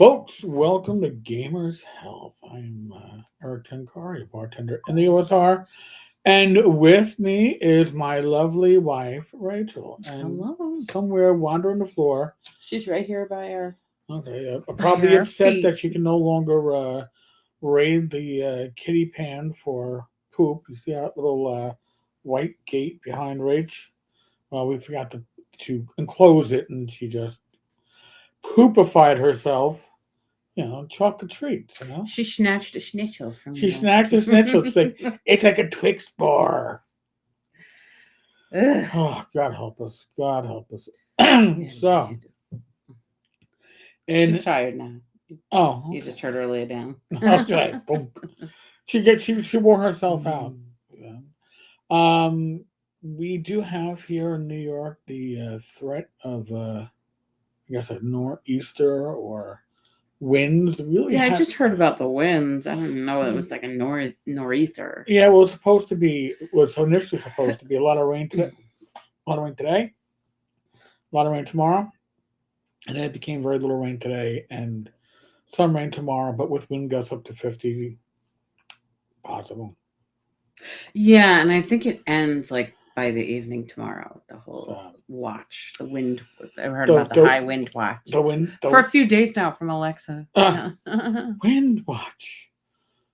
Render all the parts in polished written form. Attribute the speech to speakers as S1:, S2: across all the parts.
S1: Folks, welcome to Gamers Health. I'm Eric Tenkari, bartender in the OSR, and with me is my lovely wife, Rachel. And
S2: Hello.
S1: somewhere wandering the floor,
S2: She's right here by
S1: probably
S2: her
S1: upset
S2: feet.
S1: that she can no longer raid the kitty pan for poop. You see that little white gate behind Rach? Well, we forgot to enclose it, and she just poopified herself. Chocolate treats.
S2: She snatched a schnitzel from
S1: She snacks and snitches. It's like a Twix bar.
S2: Ugh.
S1: Oh, God help us. God help us. So,
S2: Indeed.
S1: and
S2: She's tired now.
S1: oh,
S2: You just heard her lay down.
S1: okay. She wore herself out. Yeah. We do have here in New York the threat of, I guess, a nor'easter or winds. Really
S2: Yeah, I
S1: have.
S2: just heard about the winds. I didn't know it was like a nor'easter.
S1: Yeah, well, it's supposed to be. Was initially supposed to be a lot of rain today. A lot of rain today. A lot of rain tomorrow, and then it became very little rain today and some rain tomorrow, but with wind gusts up to 50 possible.
S2: Yeah, and I think it ends like by the evening tomorrow. The
S1: So
S2: whole watch, the wind. I heard
S1: the
S2: about the
S1: the
S2: high wind watch
S1: the wind
S2: for a
S1: the
S2: few days now from Alexa.
S1: uh,
S2: Yeah.
S1: wind watch.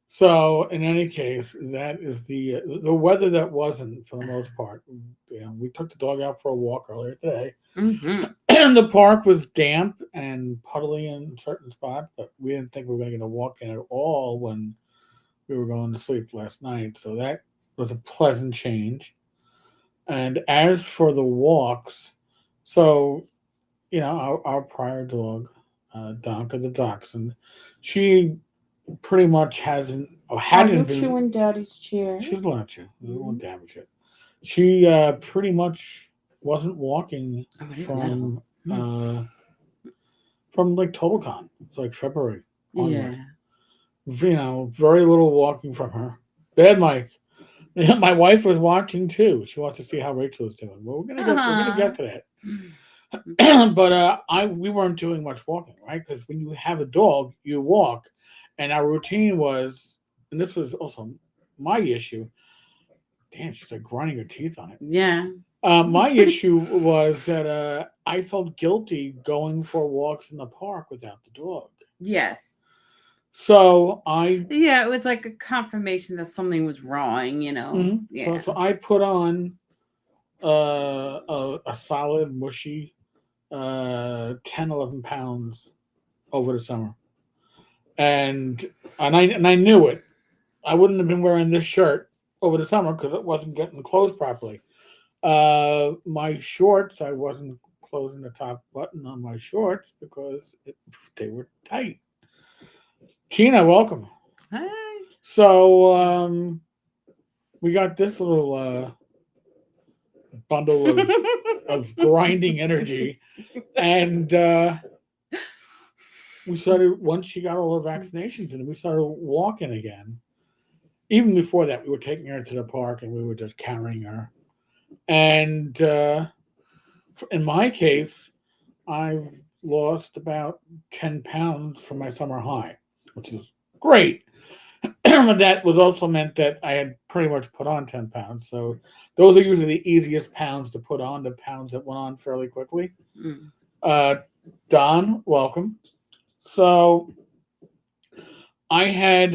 S1: So in any case, that is the weather that wasn't for the most part. We took the dog out for a walk earlier today,
S2: hmm
S1: and the park was damp and puddly in certain spots, but we didn't think we were going to get a walk in at all when we were going to sleep last night. So that was a pleasant change. And as for the walks, so our prior dog, Donka the dachshund, she pretty much hasn't or
S2: Are you
S1: hadn't been.
S2: chewing Daddy's chair?
S1: She's not you. It
S2: Mhm.
S1: won't damage it. She pretty much wasn't walking
S2: Oh, it is metal.
S1: from
S2: Hmm.
S1: uh, from like TotalCon. It's like February
S2: Yeah.
S1: onward. Very little walking from her. Bad Mike. My wife was watching too. She wants to see how Rachel is doing. Well, we're gonna get to that. But I we weren't doing much walking, right? Because when you have a dog, you walk, and our routine was, and this was also my issue. Damn, she's like grinding her teeth on it.
S2: Yeah.
S1: My issue was that I felt guilty going for walks in the park without the dog.
S2: Yes.
S1: So I
S2: Yeah, it was like a confirmation that something was wrong.
S1: mhm. so
S2: Yeah.
S1: so I put on a solid mushy 10, 11 pounds over the summer, and I knew it. I wouldn't have been wearing this shirt over the summer because it wasn't getting closed properly. My shorts, I wasn't closing the top button on my shorts because they were tight. Tina, welcome.
S2: Hi.
S1: So we got this little bundle of grinding energy, and we started once she got all the vaccinations, and we started walking again. Even before that, we were taking her to the park, and we were just carrying her. And in my case, I've lost about 10 pounds from my summer high, which is great. But that was also meant that I had pretty much put on 10 pounds. So those are usually the easiest pounds to put on, the pounds that went on fairly quickly.
S2: Mm.
S1: Uh, Don, welcome. So I had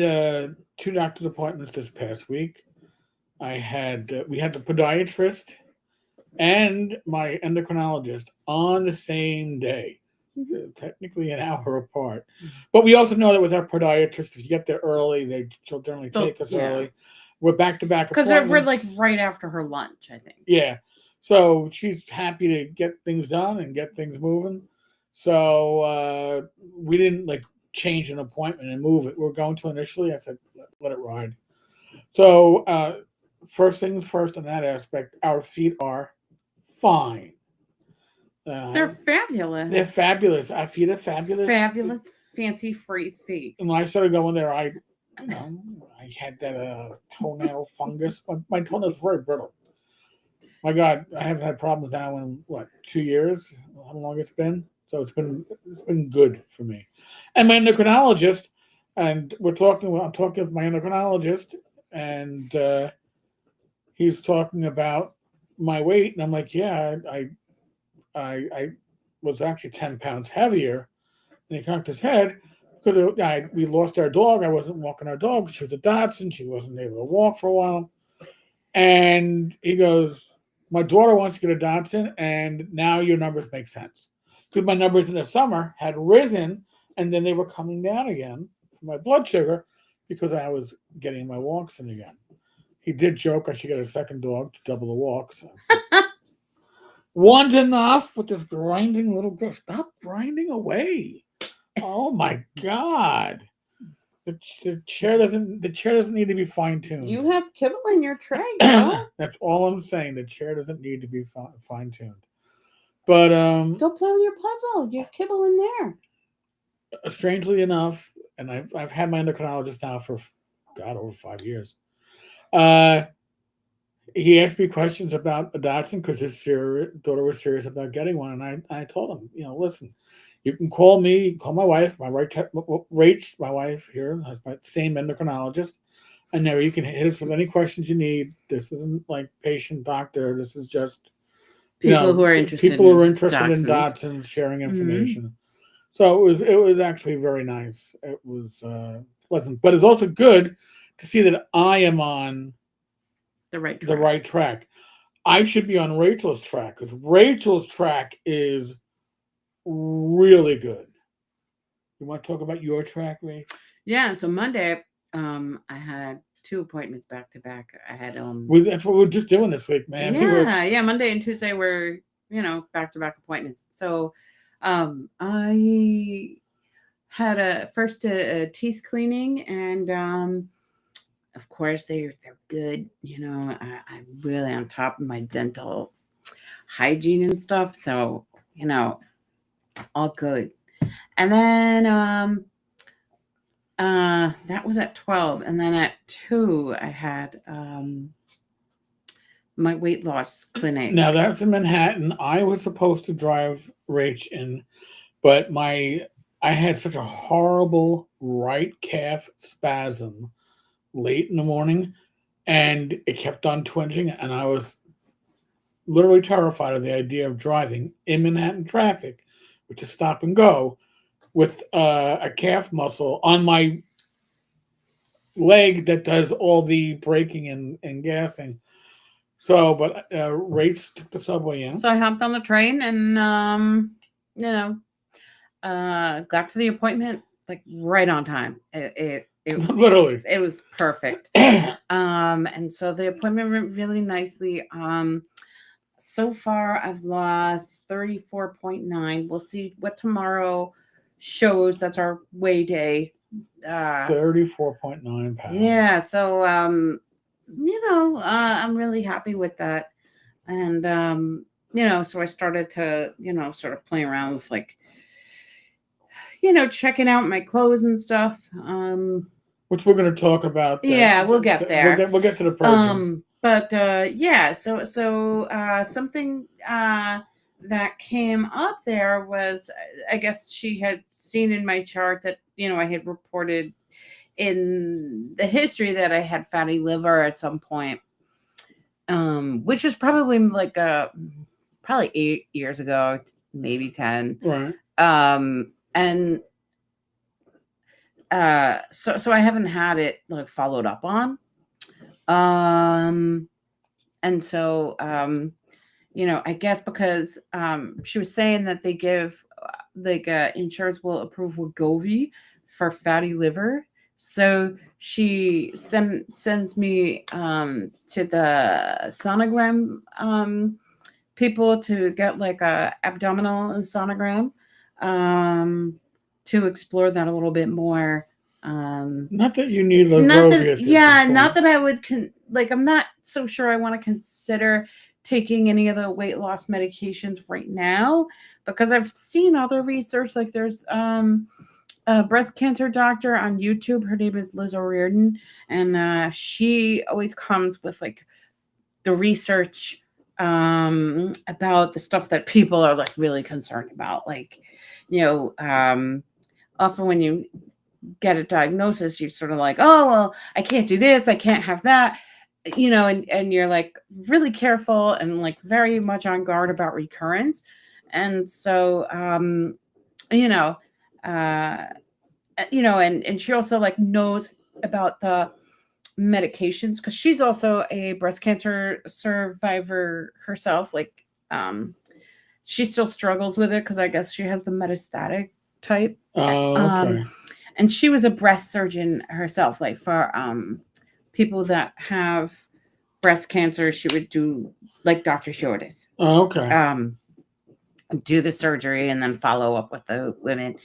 S1: two doctor's appointments this past week. We had the podiatrist and my endocrinologist on the same day, technically an hour apart. But we also know that with our podiatrist, if you get there early, she'll generally
S2: So,
S1: take us
S2: yeah.
S1: early. We're back to back
S2: Because we're
S1: appointments.
S2: like right after her lunch, I think.
S1: Yeah, so she's happy to get things done and get things moving. So we didn't like change an appointment and move it. We are going to initially. I said let it ride. So first things first in that aspect, our feet are fine.
S2: They're
S1: Uh,
S2: fabulous.
S1: they're fabulous. Our feet are fabulous.
S2: Fabulous, fancy, free feet.
S1: And when I started going there, you know, I had that toenail fungus. My toenails very brittle. My God, I haven't had problems now in what 2 years? How long it's been So it's been good for me. And my endocrinologist, and I'm talking with my endocrinologist, and he's talking about my weight, and I'm like, yeah, I was actually 10 pounds heavier. And he cocked his head because we lost our dog. I wasn't walking our dog. She was a Dachshund. She wasn't able to walk for a while. And he goes, my daughter wants to get a Dachshund, and now your numbers make sense. Because my numbers in the summer had risen, and then they were coming down again for my blood sugar because I was getting my walks in again. He did joke I should get a second dog to double the walks. One's enough with this grinding little girl. Stop grinding away. Oh my God. The chair doesn't need to be fine tuned.
S2: You have kibble in your tray, girl.
S1: That's all I'm saying. The chair doesn't need to be fine tuned. But
S2: go play with your puzzle. You have kibble in there.
S1: Strangely enough, and I've had my endocrinologist now for over 5 years. He asked me questions about adoption because his daughter was serious about getting one, and I told him, listen, you can call me, you can call my wife, Rach, my wife here has my same endocrinologist, and there you can hit us with any questions you need. This isn't like patient doctor. This is just
S2: people who are interested
S1: in Dachshunds sharing information. Mm-hmm. So it was actually very nice. It was pleasant, but it's also good to see that I am on
S2: the right
S1: track. I should be on Rachel's track because Rachel's track is really good. You want to talk about your track, Ray?
S2: Yeah. So Monday, I had 2 appointments back to back. I had
S1: that's what we're just doing this week, man.
S2: Yeah. Monday and Tuesday were back to back appointments. So, I had first a teeth cleaning, and of course they're good. I'm really on top of my dental hygiene and stuff. So all good. And then that was at 12, and then at 2 I had my weight loss clinic.
S1: Now that's in Manhattan. I was supposed to drive Rach in, but I had such a horrible right calf spasm late in the morning, and it kept on twinging, and I was literally terrified of the idea of driving in Manhattan traffic, which is stop and go, with a calf muscle on my leg that does all the braking and gassing. So, but Rach took the subway in.
S2: So I hopped on the train and, got to the appointment like right on time. It
S1: literally,
S2: it was perfect. And so the appointment went really nicely. So far I've lost 34.9. We'll see what tomorrow shows. That's our weigh day.
S1: 34.9 pounds.
S2: Yeah. So, I'm really happy with that. And, so I started to, sort of play around with like, checking out my clothes and stuff.
S1: Which we're going to talk about.
S2: Yeah, we'll get there.
S1: We'll get to the purge.
S2: But yeah, so something that came up there was, I guess she had seen in my chart that, I had reported in the history that I had fatty liver at some point, which was probably like probably 8 years ago, maybe 10.
S1: Right.
S2: And so I haven't had it like followed up on. And so, I guess because she was saying that they give insurance will approve Wegovy for fatty liver. So she sends me to the sonogram people to get like a abdominal sonogram to explore that a little bit more.
S1: Not that you need Wegovy.
S2: Not that I would I'm not so sure I want to consider taking any of the weight loss medications right now, because I've seen other research. Like there's a breast cancer doctor on YouTube. Her name is Liz O'Riordan, and she always comes with like the research about the stuff that people are like really concerned about. Like, often when you get a diagnosis, you're sort of like, oh, well, I can't do this, I can't have that, and you're like really careful and like very much on guard about recurrence. And so, you know, uh, and she also like knows about the medications because she's also a breast cancer survivor herself. Like, she still struggles with it because I guess she has the metastatic type.
S1: Oh, okay.
S2: And she was a breast surgeon herself, like for people that have breast cancer. She would do like Dr. Shortis,
S1: Oh, okay.
S2: do the surgery and then follow up with the women.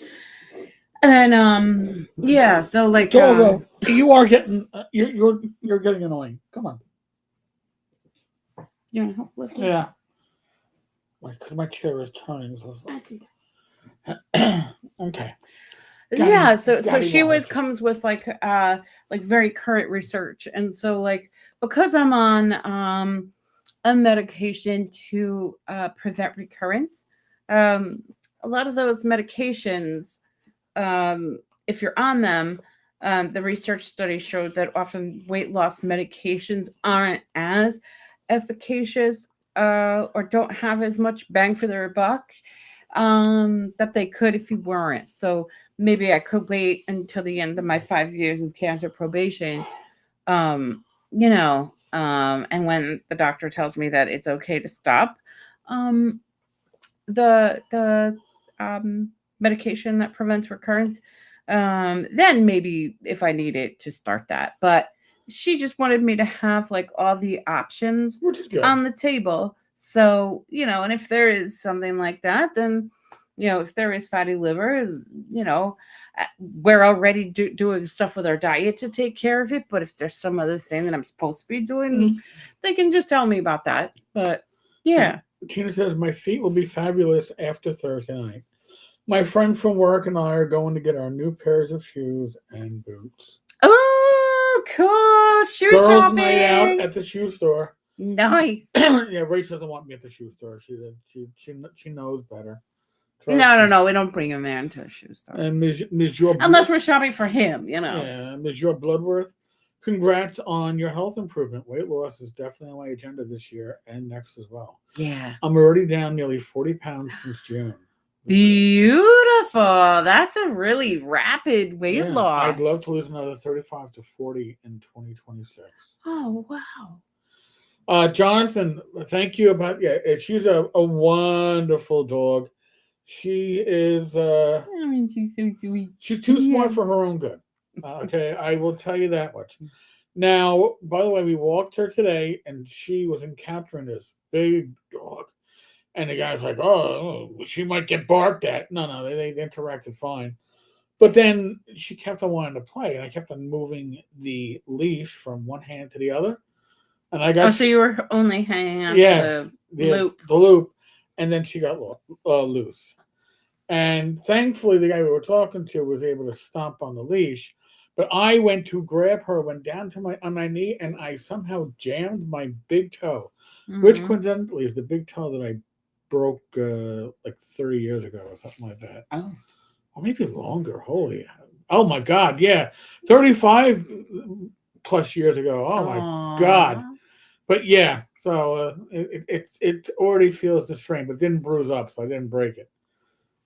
S2: And yeah, so like
S1: Doggo, you are getting you're getting annoying. Come on.
S2: you want to help lift it?
S1: Yeah. Because my chair is turning. So
S2: I see that.
S1: Okay.
S2: Yeah, so
S1: Daddy
S2: she always
S1: Raj.
S2: comes with like very current research. And so like because I'm on a medication to prevent recurrence, a lot of those medications, if you're on them, the research study showed that often weight loss medications aren't as efficacious, or don't have as much bang for their buck, that they could if you weren't. So maybe I could wait until the end of my 5 years of cancer probation, and when the doctor tells me that it's okay to stop the medication that prevents recurrence, then maybe if I need it to start that. But she just wanted me to have like all the options
S1: Which is good.
S2: on the table. So, and if there is something like that, then, if there is fatty liver, we're already doing stuff with our diet to take care of it. But if there's some other thing that I'm supposed to be doing, they can just tell me about that. But yeah.
S1: Tina says, my feet will be fabulous after Thursday night. My friend from work and I are going to get our new pairs of shoes and boots.
S2: Oh, cool. Shoe
S1: Girls'
S2: shopping.
S1: night out at the shoe store.
S2: Nice.
S1: Yeah, Rach doesn't want me at the shoe store. She knows better.
S2: No. We don't bring him there into the shoe store.
S1: And
S2: unless we're shopping for him,
S1: Yeah, Monsieur Bloodworth, congrats on your health improvement. Weight loss is definitely on my agenda this year and next as well.
S2: Yeah.
S1: I'm already down nearly 40 pounds since June.
S2: Beautiful. That's a really rapid weight loss.
S1: I'd love to lose another 35 to 40 in 2026.
S2: Oh, wow.
S1: Jonathan, thank you about she's a wonderful dog. She is
S2: she's so sweet.
S1: She's too smart for her own good. Okay, I will tell you that much. Now, by the way, we walked her today and she was encountering this big dog. And the guy's like, oh, she might get barked at. No, they interacted fine. But then she kept on wanting to play, and I kept on moving the leash from one hand to the other. And I got.
S2: So you were only hanging on to the loop.
S1: The loop, and then she got loose. And thankfully, the guy we were talking to was able to stomp on the leash. But I went to grab her, went down to on my knee, and I somehow jammed my big toe, which coincidentally is the big toe that I broke like 30 years ago or something like that.
S2: Oh.
S1: Or maybe longer. Holy. Oh, my God. Yeah. 35 plus years ago. Oh, my God. But, yeah. So it already feels the strain, but didn't bruise up, so I didn't break it.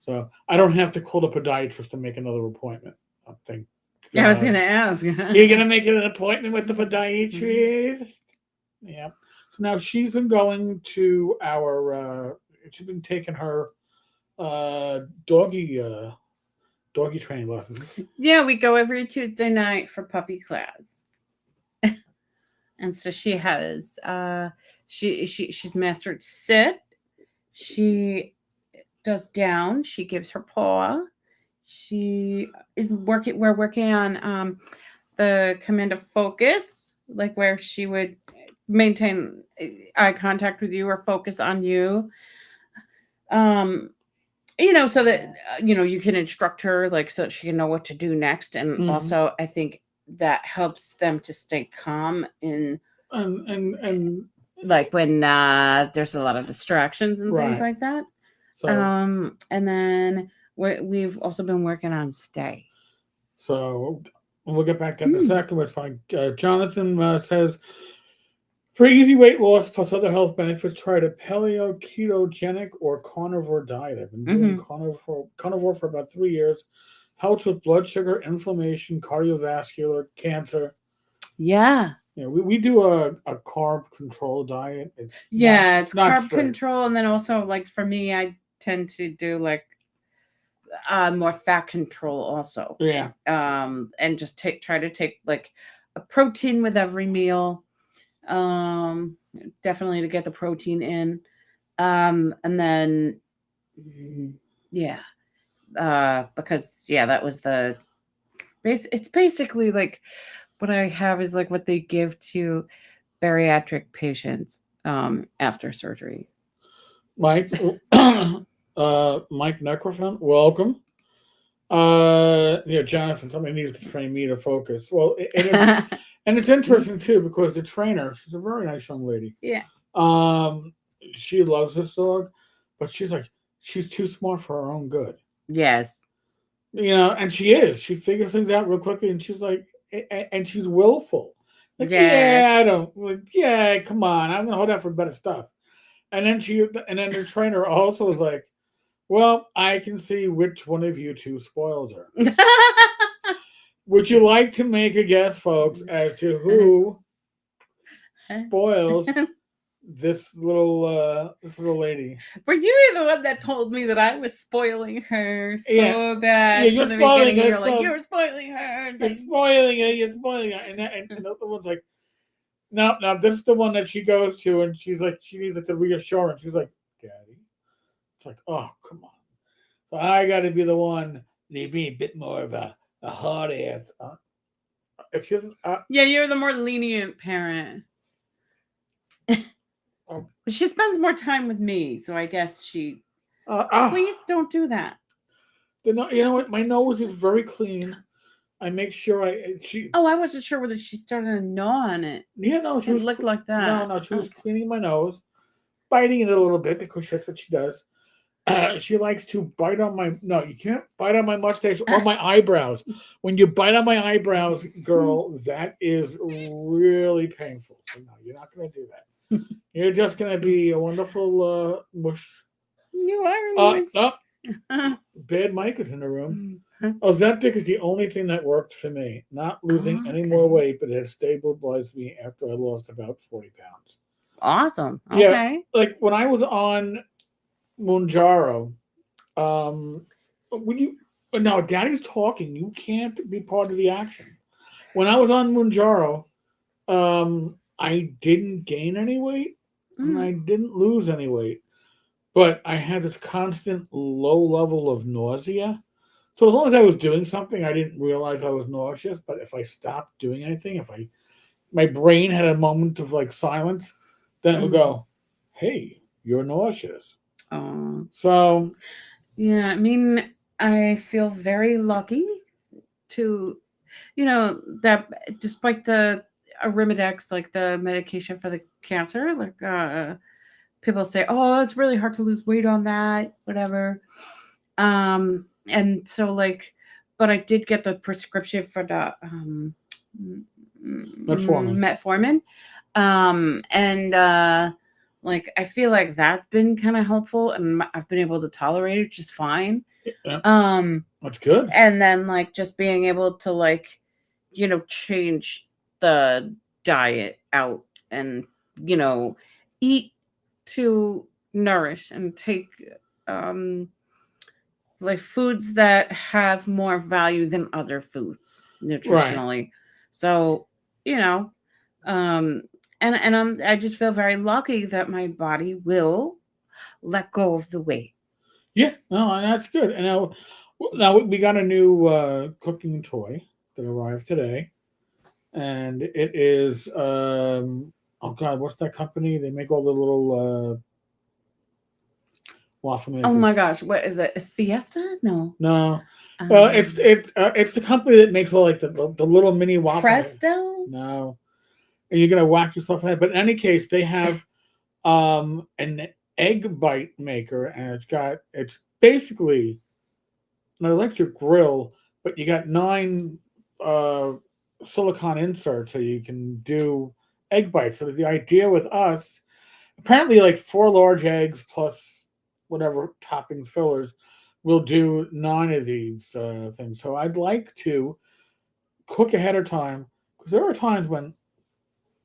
S1: So I don't have to call the podiatrist to make another appointment. I think.
S2: Yeah, I was going to ask.
S1: You're going to make an appointment with the podiatrist? Yeah. So now she's been going to she's been taking her doggy training lessons.
S2: Yeah, we go every Tuesday night for puppy class. And so she has she's mastered sit. She does down. She gives her paw. We're working on the command of focus, like where she would maintain eye contact with you or focus on you. So that you can instruct her, like, so that she can know what to do next. And also I think that helps them to stay calm and like when there's a lot of distractions and things
S1: Right.
S2: like that.
S1: So,
S2: And then we've also been working on stay.
S1: so we'll get back to that in a
S2: Mm.
S1: second. It's fine. Jonathan says, for easy weight loss plus other health benefits, try the paleo, ketogenic, or carnivore diet. I've been doing
S2: Hmm.
S1: carnivore for about 3 years. Helps with blood sugar, inflammation, cardiovascular, cancer.
S2: Yeah.
S1: We do a carb control diet.
S2: Yeah,
S1: It's
S2: it's
S1: not
S2: carb
S1: strict.
S2: control, and then also like for me, I tend to do like more fat control also.
S1: Yeah.
S2: And just try to take like a protein with every meal. Definitely to get the protein in. And then yeah, because yeah, that was the base. It's basically like what I have is like what they give to bariatric patients after surgery.
S1: Mike, Mike Necrofan, welcome. Jonathan, somebody needs to train me to focus. Well, and it's interesting too because the trainer, she's a very nice young lady.
S2: Yeah.
S1: Um, she loves this dog, but she's too smart for her own good.
S2: Yes.
S1: And she is. She figures things out real quickly, and she's like, and she's willful. Like, yeah, I
S2: Yes.
S1: don't. Yeah, come on, I'm gonna hold out for better stuff. And then the trainer also was like, well, I can see which one of you two spoils her. Would you like to make a guess, folks, as to who spoils this little lady?
S2: Were you the one that told me that I was spoiling her
S1: Yeah,
S2: so
S1: yeah,
S2: bad
S1: you're
S2: from the
S1: spoiling
S2: beginning?
S1: her.
S2: You're like,
S1: So
S2: you're spoiling her.
S1: you're spoiling her. You're spoiling her. And the other one's like, no, no, this is the one that she goes to, and she's like, she needs like the reassurance. She's like, Daddy. It's like, oh, come on. So I got to be the one. Need be a bit more of a hard ass. If she doesn't,
S2: Yeah, you're the more lenient parent.
S1: oh,
S2: She spends more time with me, so I guess she.
S1: uh, uh,
S2: Please don't do that.
S1: you know what? My nose is very clean. I make sure she.
S2: Oh, I wasn't sure whether she started to gnaw on it.
S1: Yeah, no, she
S2: It
S1: was.
S2: looked like
S1: No,
S2: that.
S1: no, she was
S2: Okay.
S1: cleaning my nose, biting it a little bit because that's what she does. She likes to bite on my. No, you can't bite on my mustache or my eyebrows. When you bite on my eyebrows, girl, that is really painful. So no, you're not going to do that. You're just going to be a wonderful mush.
S2: You are
S1: Oh,
S2: Louis.
S1: bad Mike is in the room. Ozempic is the only thing that worked for me. Not losing any more
S2: Okay.
S1: weight, but it has stabilized me after I lost about 40 pounds.
S2: Awesome.
S1: Yeah,
S2: Okay.
S1: like when I was on Munjaro, when you now Daddy's talking, you can't be part of the action. When I was on Munjaro, I didn't gain any weight and
S2: Mm.
S1: I didn't lose any weight, but I had this constant low level of nausea. So as long as I was doing something, I didn't realize I was nauseous. But if I stopped doing anything, if I my brain had a moment of like silence, then it would
S2: Mm.
S1: go, "Hey, you're nauseous."
S2: Oh.
S1: So
S2: Yeah, I mean, I feel very lucky to, that despite the Arimidex, like the medication for the cancer, like people say, oh, it's really hard to lose weight on that, whatever. And so like, but I did get the prescription for the
S1: metformin.
S2: metformin. And like I feel like that's been kind of helpful, and I've been able to tolerate it just fine.
S1: Yeah,
S2: Um,
S1: that's good.
S2: and then like just being able to like, change the diet out and eat to nourish and take um like foods that have more value than other foods
S1: Right.
S2: nutritionally. So, you know, um and I just feel very lucky that my body will let go of the weight.
S1: Yeah, no, and that's good. And now we got a new cooking toy that arrived today, and it is oh god, what's that company? They make all the little waffle
S2: Oh my
S1: makers.
S2: gosh, what is it? Fiesta? No.
S1: No,
S2: Um
S1: it's the company that makes all like the little mini waffle makers.
S2: Presto?
S1: No, and you're gonna whack yourself in it. But in any case, they have an egg bite maker, and it's basically an electric grill, but you got nine uh, silicon inserts, so you can do egg bites. So the idea with us, apparently, like four large eggs plus whatever toppings, fillers, we'll do nine of these things. So I'd like to cook ahead of time because there are times when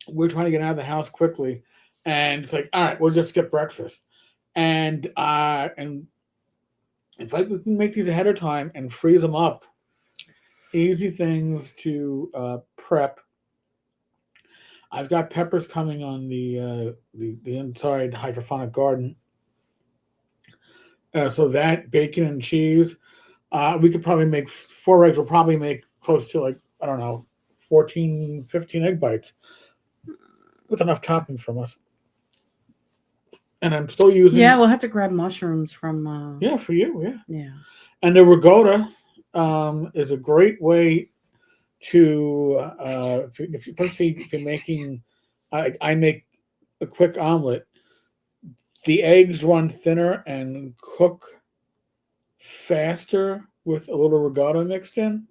S1: we're trying to get out of the house quickly, and it's like, all right, we'll just skip breakfast, and it's like we can make these ahead of time and freeze them up. Easy things to prep. I've got peppers coming on the inside hydroponic garden, so that bacon and cheese. We could probably make four eggs. We'll probably make close to like I don't know, 14, 15 egg bites with enough toppings from us. And I'm still
S2: Yeah,
S1: using
S2: we'll have to grab mushrooms from.
S1: yeah for you yeah.
S2: Yeah.
S1: And the ricotta is a great way to if you let's see if you're making I make a quick omelet. The eggs run thinner and cook faster with a little ricotta mixed in,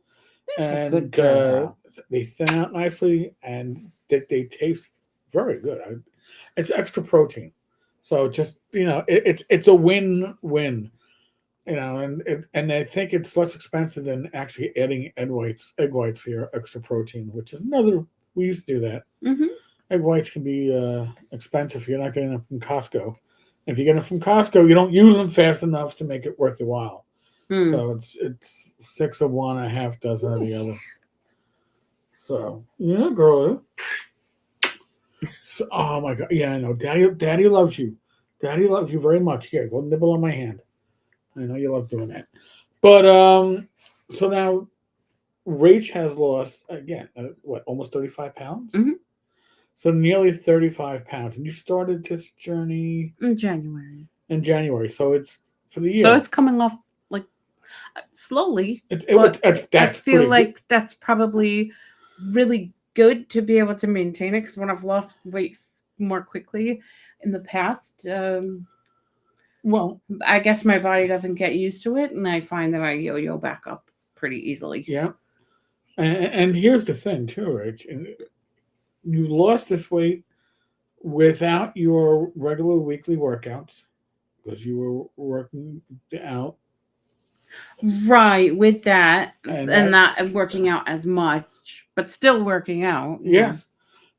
S2: That's a good
S1: and
S2: girl.
S1: they thin out nicely, and they taste very good. It's extra protein, so just it's a win-win. And I think it's less expensive than actually adding egg whites for your extra protein, which is another. We used to do that.
S2: Mm-hmm.
S1: Egg whites can be expensive if you're not getting them from Costco. If you get them from Costco, you don't use them fast enough to make it worth your while.
S2: Mm.
S1: So it's six of one, a half dozen of the other. So yeah, girl. So, oh my god, yeah, I know. Daddy loves you. Daddy loves you very much. Here, go nibble on my hand. I know you love doing that. But so now Rach has lost again. What, almost 35 pounds?
S2: Mm-hmm.
S1: So nearly 35 pounds, and you started this journey
S2: In January.
S1: in January. So it's for the
S2: So
S1: year.
S2: it's coming off like slowly,
S1: It,
S2: but I
S1: that's
S2: feel
S1: pretty good.
S2: like that's probably really good to be able to maintain it because when I've lost weight more quickly in the past,
S1: Well,
S2: I guess my body doesn't get used to it, and I find that I yo-yo back up pretty easily.
S1: yeah. And here's the thing, too, Rach. You lost this weight without your regular weekly workouts because you were working out,
S2: Right, with that,
S1: and
S2: and
S1: that
S2: not working out as much, but still working out.
S1: yes,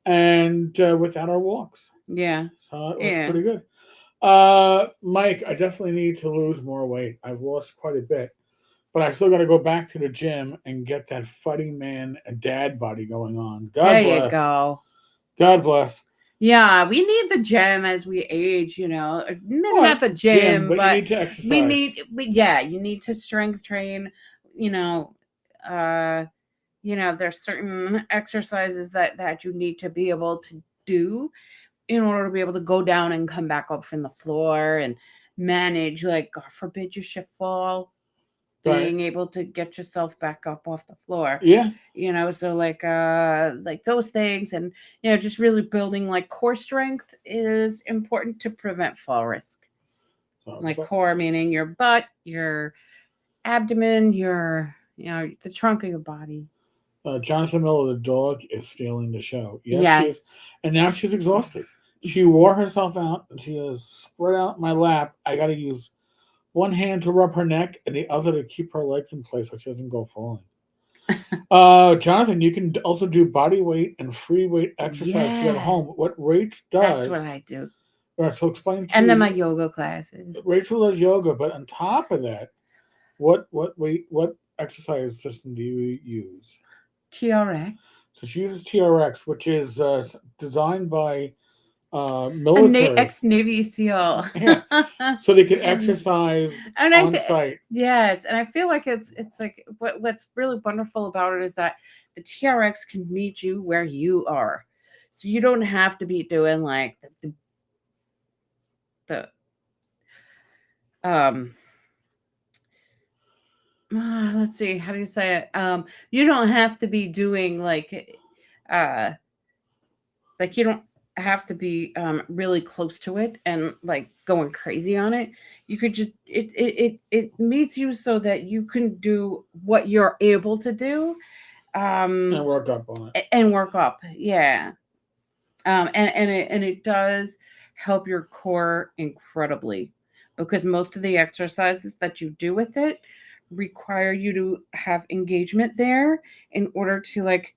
S1: and without our walks.
S2: Yeah.
S1: So it was
S2: Yeah.
S1: pretty good. Mike, I definitely need to lose more weight. I've lost quite a bit, but I still got to go back to the gym and get that fighting man dad body going on.
S2: There
S1: God
S2: you
S1: bless.
S2: go.
S1: God bless.
S2: Yeah, we need the gym as we age, maybe not
S1: What
S2: the
S1: gym?
S2: gym,
S1: But you
S2: but
S1: need to
S2: we
S1: exercise.
S2: need yeah, you need to strength train, you know, uh there's certain exercises that you need to be able to do in order to be able to go down and come back up from the floor and manage, like, God forbid you should fall,
S1: Right?
S2: being able to get yourself back up off the floor.
S1: Yeah.
S2: So like those things, and just really building like core strength is important to prevent fall risk. Like
S1: But,
S2: core meaning your butt, your abdomen, your the trunk of your body.
S1: Jonathan Miller, the dog, is stealing the show. Yes, she is,
S2: Yes.
S1: and now she's exhausted. She wore herself out, and she is spread out in my lap. I got to use one hand to rub her neck and the other to keep her legs in place so she doesn't go falling. Jonathan, you can also do body weight and free weight exercises at
S2: Yeah,
S1: home. What Rach
S2: that's what
S1: does,
S2: I do.
S1: right, so explain
S2: And then
S1: to
S2: my yoga classes.
S1: Rachel does yoga, but on top of that, what exercise system do you use?
S2: TRX.
S1: So she uses TRX, which is designed by
S2: A
S1: military.
S2: ex-Navy SEAL.
S1: Yeah, so they can exercise
S2: And
S1: on site.
S2: yes, and I feel like it's like what's really wonderful about it is that the TRX can meet you where you are, so you don't have to be doing like the um let's see, how do you say it, you don't have to be doing uh like you don't have to be really close to it and like going crazy on it. You could just it meets you so that you can do what you're able to do,
S1: And
S2: um
S1: work up on it.
S2: and work up. Yeah. And it does help your core incredibly, because most of the exercises that you do with it require you to have engagement there in order to like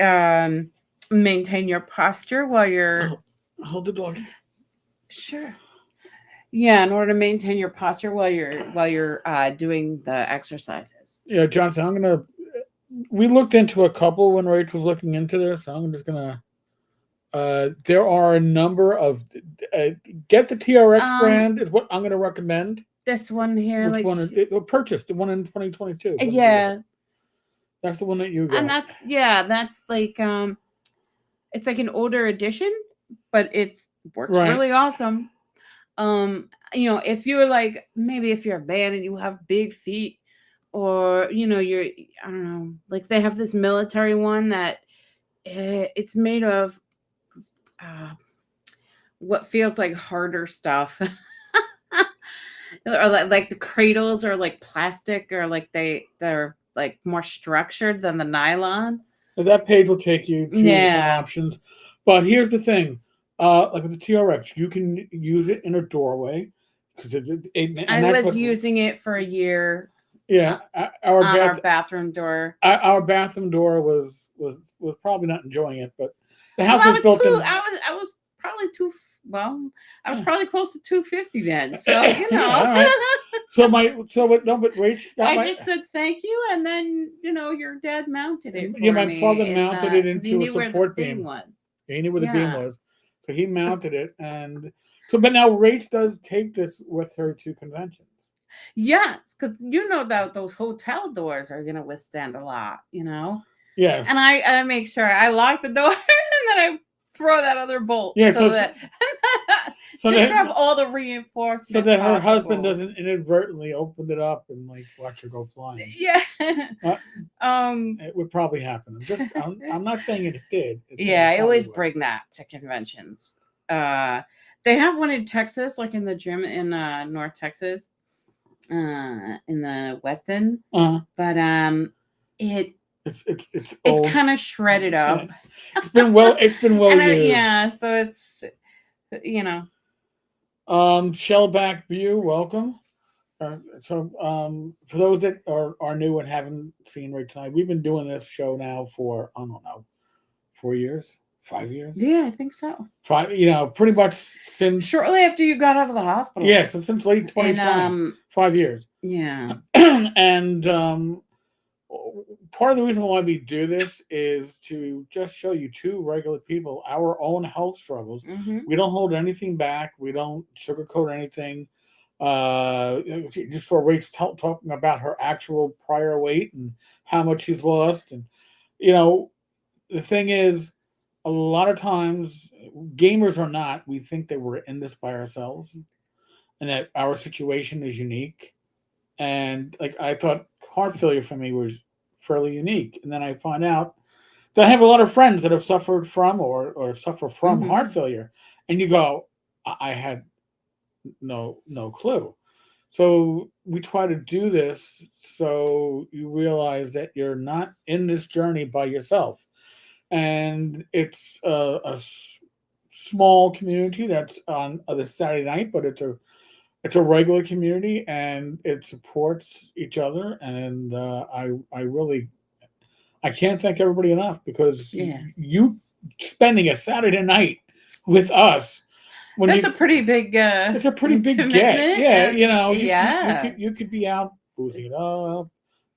S2: um maintain your posture while you're
S1: Hold the dog.
S2: sure. Yeah, in order to maintain your posture while you're doing the exercises.
S1: Yeah, Jonathan, I'm gonna. We looked into a couple when Rach was looking into this. I'm just gonna. There are a number of. Uh, get the TRX
S2: Um,
S1: brand is what I'm gonna recommend.
S2: this one here,
S1: Which
S2: like
S1: one? Purchase the one in 2022. What did you
S2: yeah,
S1: get? That's the one that you
S2: and
S1: got.
S2: that's like it's like an older edition, but it works
S1: Right.
S2: really awesome. If you're like maybe if you're a man and you have big feet, or you're I don't know, like they have this military one that it's made of uh, what feels like harder stuff. Or like the cradles are like plastic, or like they're like more structured than the nylon.
S1: So that page will take you to some
S2: Yeah.
S1: options. But here's the thing. Like with the TRX, you can use it in a doorway because and
S2: I
S1: that's
S2: was
S1: what.
S2: using it for a year
S1: Yeah, our
S2: on our
S1: bath
S2: bathroom door.
S1: our bathroom door was probably not enjoying it, but the
S2: Well,
S1: house was built in.
S2: I was probably too well. I was
S1: Yeah,
S2: probably close to 250 then. So
S1: yeah, all right. So what? No, but Rach got
S2: I
S1: my.
S2: just said thank you, and then your dad mounted it
S1: Yeah,
S2: for
S1: my father
S2: me in
S1: mounted
S2: the
S1: it
S2: because he
S1: into a
S2: knew where the
S1: support
S2: thing
S1: beam.
S2: was.
S1: He knew where the beam
S2: Yeah.
S1: was, so he mounted it, and so. But now Rach does take this with her to conventions.
S2: Yes, because that those hotel doors are gonna withstand a lot.
S1: Yes.
S2: And I make sure I lock the door and then I throw that other bolt
S1: Yeah.
S2: so that
S1: So
S2: just to
S1: that
S2: have all the
S1: so
S2: reinforcement
S1: that her husband
S2: possible.
S1: doesn't inadvertently open it up and like watch her go flying.
S2: Yeah.
S1: Uh,
S2: um
S1: it would probably happen. I'm not saying it did.
S2: yeah,
S1: It
S2: I
S1: probably
S2: always
S1: would.
S2: bring that to conventions. Uh they have one in Texas, like in the gym in North Texas, in the Weston.
S1: Uh-huh.
S2: But it
S1: It's
S2: it's
S1: old.
S2: kind of shredded
S1: Yeah.
S2: up.
S1: It's been well
S2: And
S1: used.
S2: yeah, so it's you know
S1: Shellback View, welcome. For those that are new and haven't seen Right Tonight, we've been doing this show now for I don't know, 4 years, 5 years,
S2: Yeah, I think so.
S1: pretty much since
S2: Shortly after you got out of the hospital.
S1: yes, since late 2020,
S2: And
S1: 5 years,
S2: yeah.
S1: and part of the reason why we do this is to just show you two regular people our own health struggles.
S2: Mm-hmm.
S1: We don't hold anything back. We don't sugarcoat anything. Just for Rach talking about her actual prior weight and how much she's lost, and you know, the thing is, a lot of times, gamers or not, we think that we're in this by ourselves, and that our situation is unique. And like I thought, heart failure for me was fairly unique, and then I find out that I have a lot of friends that have suffered from or suffer from
S2: Mm-hmm.
S1: heart failure, and you go, I had no clue. So we try to do this so you realize that you're not in this journey by yourself, and it's a small community that's on this Saturday night, but it's a regular community and it supports each other, and I really I can't thank everybody enough because
S2: Yes.
S1: you spending a Saturday night with us when
S2: That's
S1: you
S2: a pretty big
S1: it's a pretty big get.
S2: commitment.
S1: Yeah,
S2: And
S1: you
S2: yeah.
S1: could be out boozing it up,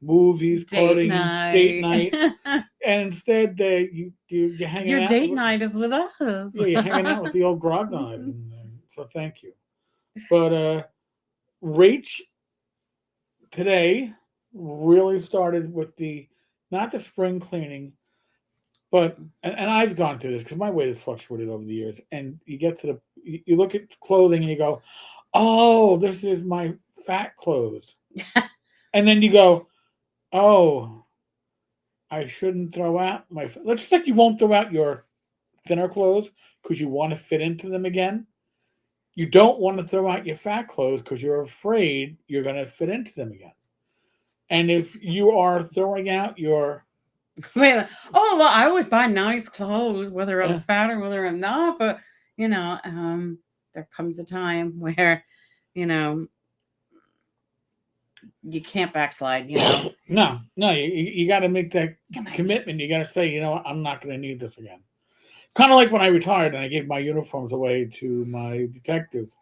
S1: movies,
S2: Date
S1: partying, date
S2: night.
S1: night, and instead you're hanging
S2: Your
S1: out.
S2: date night is with us.
S1: Yeah, you're hanging out with the old grognard, and so thank you. But Rach today really started with the not the spring cleaning, but and I've gone through this because my weight has fluctuated over the years, and you get to you look at clothing and you go, oh, this is my fat clothes. And then you go, oh, I shouldn't throw out my. Let's think you won't throw out your thinner clothes because you want to fit into them again. You don't want to throw out your fat clothes because you're afraid you're going to fit into them again. And if you are throwing out your
S2: Wait, oh well, I always buy nice clothes, whether I'm
S1: uh,
S2: fat or whether I'm not. But there comes a time where, you know, you can't backslide.
S1: no, you got to make that commitment. You got to say, I'm not going to need this again. Kind of like when I retired and I gave my uniforms away to my detectives.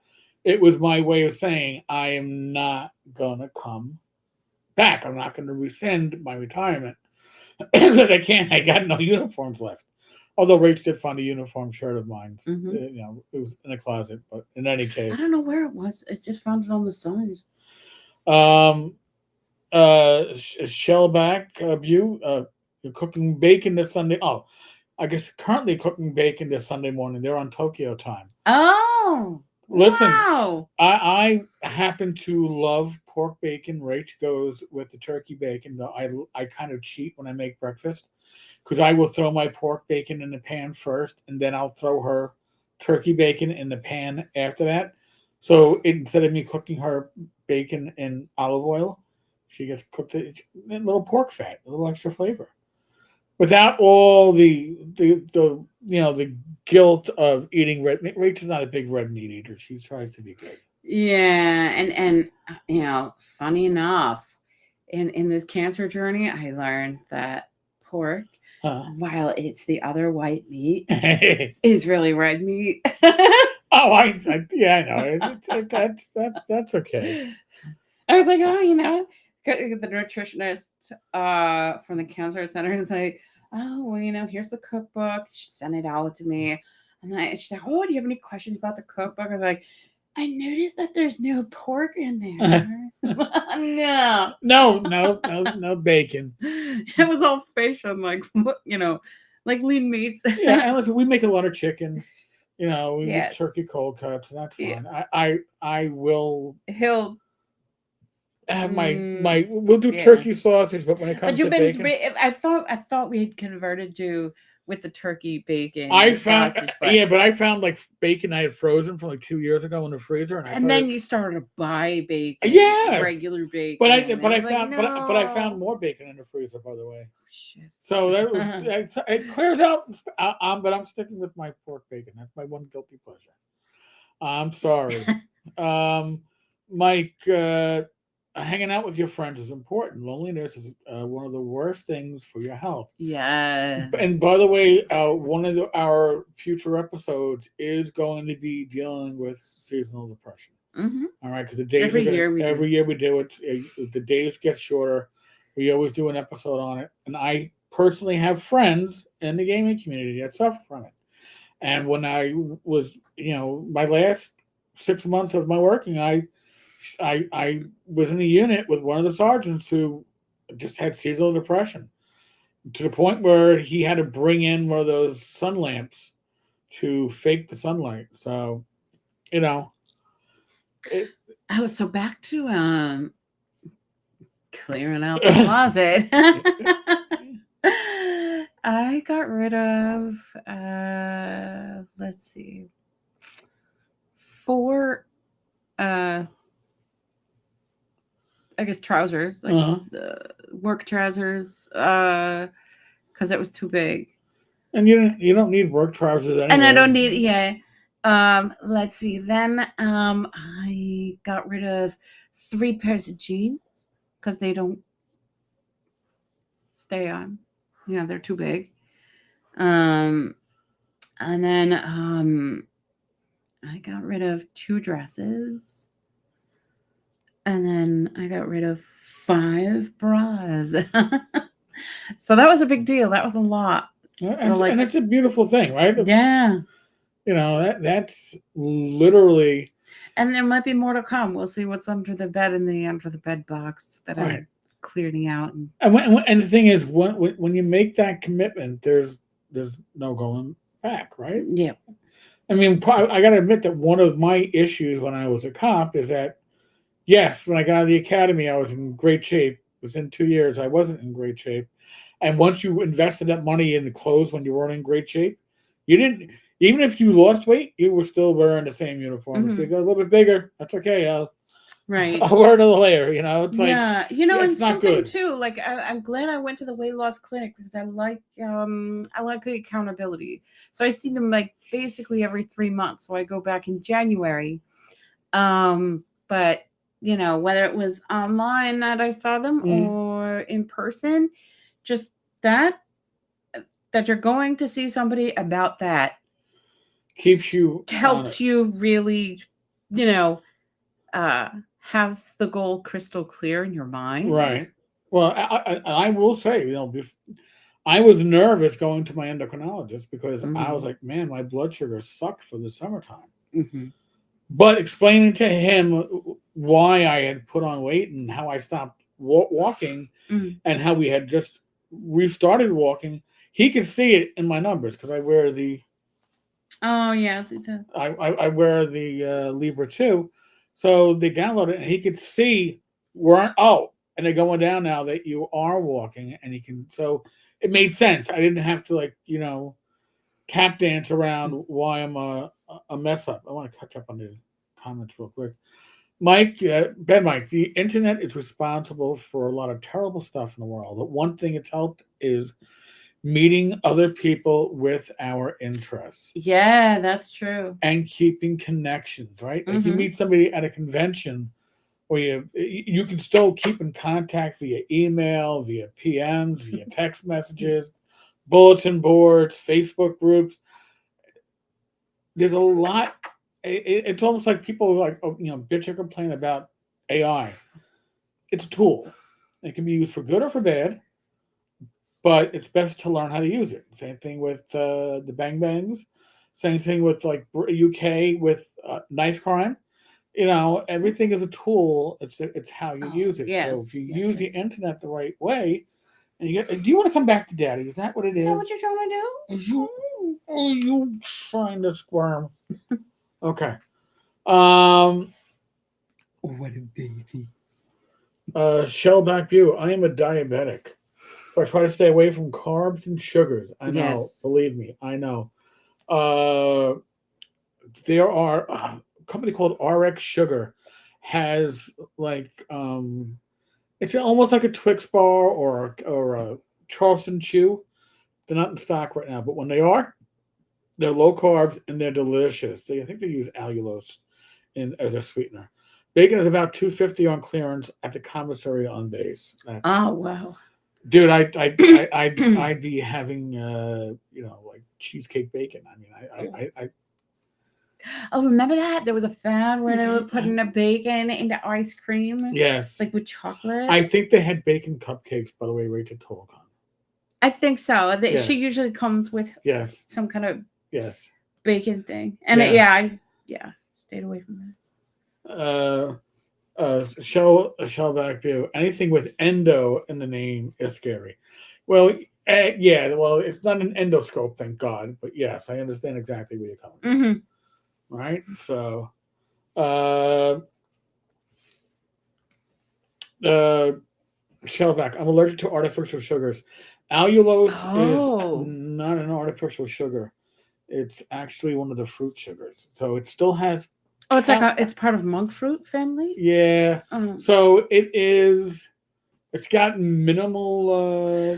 S1: It was my way of saying I am not going to come back. I'm not going to rescind my retirement because I can't. I got no uniforms left. Although Rach did find a uniform shirt of mine. It was in a closet. But in any case,
S2: I don't know where it was. I just found it on the side.
S1: Shellback view. You're cooking bacon this Sunday. Oh, I guess currently cooking bacon this Sunday morning. They're on Tokyo time.
S2: Oh,
S1: Listen,
S2: wow.
S1: I happen to love pork bacon. Rach goes with the turkey bacon. Though I kind of cheat when I make breakfast because I will throw my pork bacon in the pan first, and then I'll throw her turkey bacon in the pan after that. So instead of me cooking her bacon in olive oil, she gets cooked in little pork fat, a little extra flavor, without all the guilt of eating red meat. Rach is not a big red meat eater. She tries to be good.
S2: Yeah, and funny enough, in this cancer journey, I learned that pork, while it's the other white meat, is really red meat.
S1: Oh, yeah, I know. That's okay.
S2: I was like, the nutritionist from the cancer center is like, oh, well, here's the cookbook. She sent it out to me. And she's like, oh, do you have any questions about the cookbook? I was like, I noticed that there's no pork in there.
S1: No bacon.
S2: It was all fish. I'm like, like lean meats.
S1: Yeah, and listen, we make a lot of chicken. We
S2: Yes.
S1: use turkey cold cuts, and that's fine.
S2: Yeah.
S1: I will.
S2: He'll
S1: have my. We'll do turkey sausage, but when it comes to bacon,
S2: I thought we had converted you with the turkey bacon.
S1: I found sausage, but I found like bacon I had frozen from like 2 years ago in the freezer,
S2: and then you started to buy bacon, regular bacon.
S1: But I found more bacon in the freezer, by the way.
S2: Oh, shit.
S1: So that was it clears out. But I'm sticking with my pork bacon. That's my one guilty pleasure. I'm sorry, Mike. Hanging out with your friends is important. Loneliness is one of the worst things for your health.
S2: Yes.
S1: And by the way, one of our future episodes is going to be dealing with seasonal depression.
S2: Mm-hmm.
S1: All right, because the days
S2: every year
S1: we do it. The days get shorter. We always do an episode on it, and I personally have friends in the gaming community that suffer from it. And when I was, my last 6 months of my working, I was in a unit with one of the sergeants who just had seasonal depression to the point where he had to bring in one of those sun lamps to fake the sunlight. So,
S2: so back to clearing out the closet. I got rid of let's see, 4 I guess trousers, like work trousers, because it was too big.
S1: And you don't need work trousers anyway.
S2: And I don't need let's see. Then I got rid of 3 pairs of jeans because they don't stay on. They're too big. And then I got rid of 2 dresses. And then I got rid of 5 bras. So that was a big deal. That was a lot.
S1: And it's a beautiful thing, right?
S2: Yeah.
S1: That's literally.
S2: And there might be more to come. We'll see what's under the bed in the under the bed box that I'm clearing out.
S1: And the thing is, when you make that commitment, there's no going back, right?
S2: Yeah.
S1: I mean, I got to admit that one of my issues when I was a cop is that, yes, when I got out of the academy, I was in great shape. Within 2 years, I wasn't in great shape. And once you invested that money in the clothes when you weren't in great shape, You didn't, even if you lost weight, you were still wearing the same uniform. If you
S2: Mhm.
S1: got a little bit bigger, that's okay.
S2: Right.
S1: I'll wear another layer. It's like,
S2: Yeah,
S1: yeah,
S2: and
S1: it's not
S2: something
S1: good.
S2: too. Like I'm glad I went to the weight loss clinic because I like the accountability. So I see them like basically every 3 months. So I go back in January. But whether it was online that I saw them
S1: Mm.
S2: or in person, just that that you're going to see somebody about that
S1: Keeps you on it.
S2: helps you really, you know, uh have the goal crystal clear in your mind.
S1: Right. Well, I will say, I was nervous going to my endocrinologist because I was
S2: Mhm.
S1: like, man, my blood sugar sucked for the summertime.
S2: Mhm.
S1: But explaining to him why I had put on weight and how I stopped walking
S2: Mhm.
S1: and how we had just restarted walking, he could see it in my numbers because
S2: Oh yeah,
S1: I wear the Libra 2. So they downloaded it and he could see and they're going down now that you are walking and he can, so it made sense. I didn't have to tap dance around why I'm a mess up. I want to catch up on the comments real quick. Mike, Mike, the internet is responsible for a lot of terrible stuff in the world. But one thing it's helped is meeting other people with our interests
S2: yeah, that's true.
S1: and keeping connections, right? Like you
S2: Mhm.
S1: meet somebody at a convention where you can still keep in contact via email, via PMs, via text messages, bulletin boards, Facebook groups. There's a lot. It's almost like people bitch or complain about AI. It's a tool. It can be used for good or for bad, but it's best to learn how to use it. Same thing with the Bang Bangs. Same thing with UK with knife crime. Everything is a tool. It's how you
S2: Oh
S1: use it. So if
S2: yes,
S1: you
S2: yes,
S1: use the
S2: yes.
S1: internet the right way, and do you want to come back to Daddy? Is that what it
S2: Is that
S1: is?
S2: what you're trying to
S1: Is
S2: do?
S1: you?
S2: Oh.
S1: Oh, you trying to squirm? Okay. Um. What a baby. Shellback view. I am a diabetic, so I try to stay away from carbs and sugars. I know,
S2: Yes.
S1: believe me, I know. Uh, there are a company called RX Sugar has it's almost like a Twix bar or a Charleston Chew. They're not in stock right now, but when they are, they're low carbs and they're delicious. I think they use allulose as a sweetener. Bacon is about 250 on clearance at the commissary on base. That's
S2: Oh wow.
S1: dude. I'd be having like cheesecake bacon. I mean, I
S2: Oh, remember that? There was a fad where they were putting the bacon into ice cream,
S1: yes.
S2: like with chocolate.
S1: I think they had bacon cupcakes. By the way, right to TotalCon.
S2: I think so.
S1: Yeah.
S2: She usually comes with
S1: Yes.
S2: some kind of
S1: Yes.
S2: bacon thing, and
S1: Yes.
S2: yeah, stayed away from
S1: Uh, shellback view. Anything with endo in the name is scary. Well, yeah. Well, it's not an endoscope, thank God. But yes, I understand exactly where you're coming
S2: that.
S1: from.
S2: Mm-hmm.
S1: Right. So, uh, uh, shellback. I'm allergic to artificial sugars. Allulose is
S2: Oh.
S1: not an artificial sugar. It's actually one of the fruit sugars. So it still has
S2: Oh,
S1: cal.
S2: it's part of monk fruit family.
S1: Yeah.
S2: Oh.
S1: So it is. It's got minimal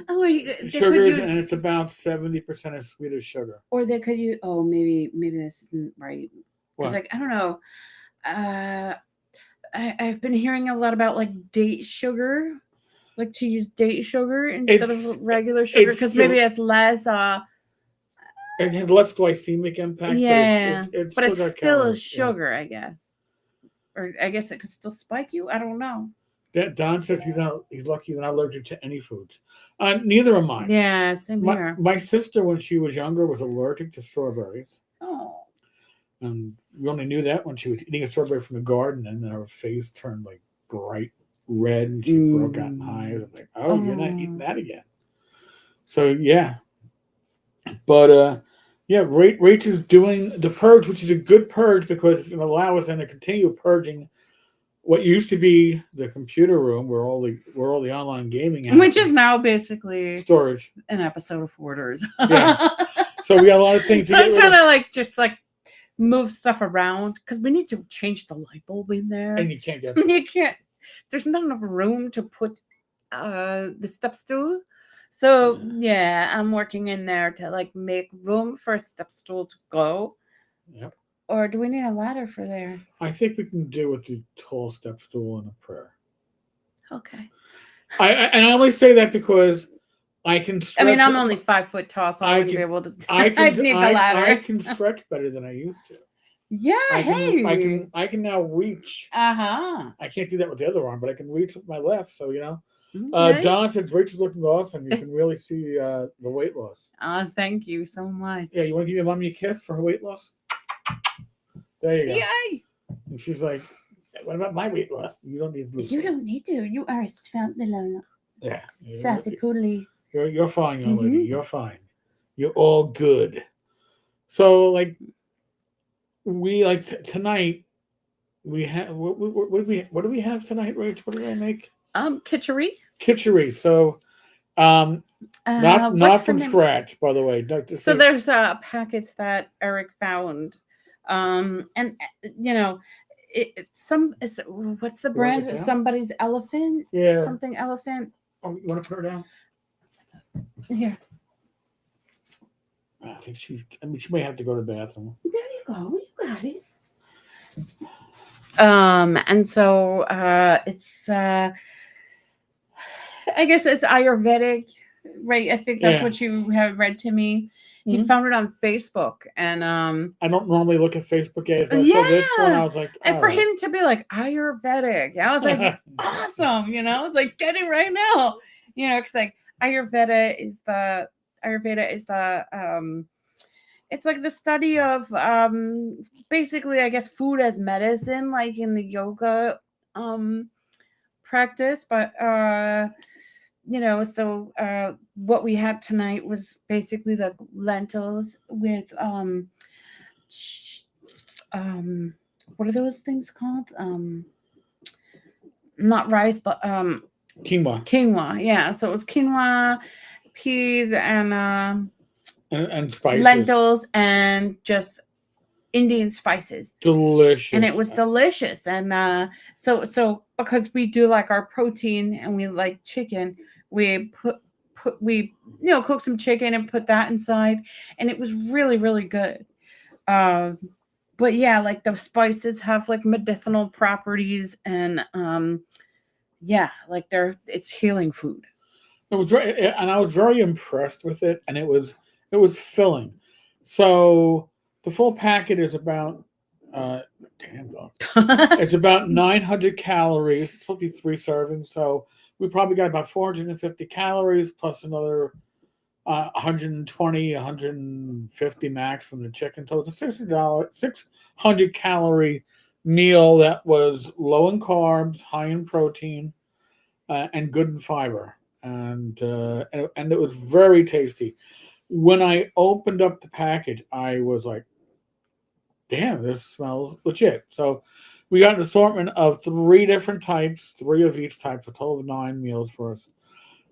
S2: Oh, they could
S1: sugars, and it's
S2: use,
S1: about 70% as sweet as sugar.
S2: or they could use. Oh, maybe this isn't right because
S1: What?
S2: like I don't know. Uh, I've been hearing a lot about like date sugar, like to use date sugar instead of
S1: It's
S2: regular sugar
S1: it's
S2: because maybe
S1: still
S2: it's less.
S1: it has less glycemic impact, but
S2: Yeah,
S1: it's
S2: but
S1: still
S2: it's
S1: got
S2: still a
S1: calories. Yeah.
S2: sugar, I guess. Or I guess it could still spike you. I don't know.
S1: Don says he's lucky he's not allergic to any foods. Neither am I.
S2: Yeah, same here.
S1: My sister, when she was younger, was allergic to strawberries.
S2: Oh.
S1: And we only knew that when she was eating a strawberry from the garden, and then her face turned like bright red, and she broke out in hives.
S2: Mm.
S1: I'm like, oh, you're not eating
S2: Oh.
S1: that again. So yeah, but yeah, Rach is doing the purge, which is a good purge because it's going to allow us then to continue purging what used to be the computer room where all the online gaming
S2: Which is
S1: happens.
S2: now basically
S1: Storage.
S2: an episode of Hoarders.
S1: Yes. So we got a lot of things to
S2: So
S1: get
S2: I'm
S1: rid
S2: trying
S1: of.
S2: to like just like move stuff around because we need to change the light bulb in there.
S1: And you can't get
S2: You can't. There's not enough room to put the step stool. So yeah, I'm working in there to like make room for a step stool to go.
S1: Yep.
S2: Or do we need a ladder for there?
S1: I think we can do with the tall step stool and a prayer.
S2: Okay.
S1: And I only say that because I can stretch.
S2: I mean, I'm only 5 foot tall, so I wouldn't be
S1: can-
S2: able to.
S1: I
S2: I'd
S1: can
S2: need the ladder.
S1: I can stretch better than I used to.
S2: Yeah. Hey.
S1: I can now reach.
S2: Uh-huh.
S1: I can't do that with the other arm, but I can reach with my left. So
S2: Okay.
S1: Don says Rach is looking awesome. You can really see the weight loss.
S2: Thank you so much.
S1: Yeah, you want to give your mommy a kiss for her weight loss? There you go.
S2: Yay.
S1: And she's like, "What about my weight loss? You don't need to lose
S2: You
S1: weight."
S2: don't need to. You are a svelte little
S1: Yeah,
S2: sassy poodle.
S1: you're fine, young lady. You're fine. You're all good. So like, we like tonight. We have what do we have tonight, Rach? What did I make?
S2: Kitchery.
S1: Kitchery. So, not
S2: What's the
S1: from
S2: name?
S1: scratch, by the way.
S2: So there's packets that Eric found, and what's the brand?
S1: down?
S2: Somebody's elephant.
S1: Yeah.
S2: Something elephant.
S1: Oh, you want to put her down?
S2: Here.
S1: I think she may have to go to the bathroom.
S2: There you go. You got it. And so it's I guess it's Ayurvedic, right? I think that's what you have read to me. You found it on Facebook, and
S1: I don't normally look at Facebook ads, but I saw this one. I was like,
S2: and for
S1: right.
S2: him to be like Ayurvedic, I was like, awesome, it's like get it right now, because like Ayurveda is the it's like the study of basically, I guess, food as medicine, like in the yoga practice. But so what we had tonight was basically the lentils with what are those things called? Not rice, but
S1: Quinoa.
S2: Quinoa, yeah. So it was quinoa, peas, and
S1: spices.
S2: Lentils and just Indian spices.
S1: Delicious.
S2: And it was delicious. And so because we do like our protein and we like chicken, we cook some chicken and put that inside, and it was really, really good. But yeah, like the spices have like medicinal properties, and like it's healing food.
S1: It was and I was very impressed with it, and it was filling. So the full packet is about it's about 900 calories. It's supposed to be 3 servings, so we probably got about 450 calories plus another 120, 150 max from the chicken. So it's a $600 calorie meal that was low in carbs, high in protein, and good in fiber. And it was very tasty. When I opened up the package, I was like, damn, this smells legit. So we got an assortment of 3 different types, 3 of each type, so a total of 9 meals for us.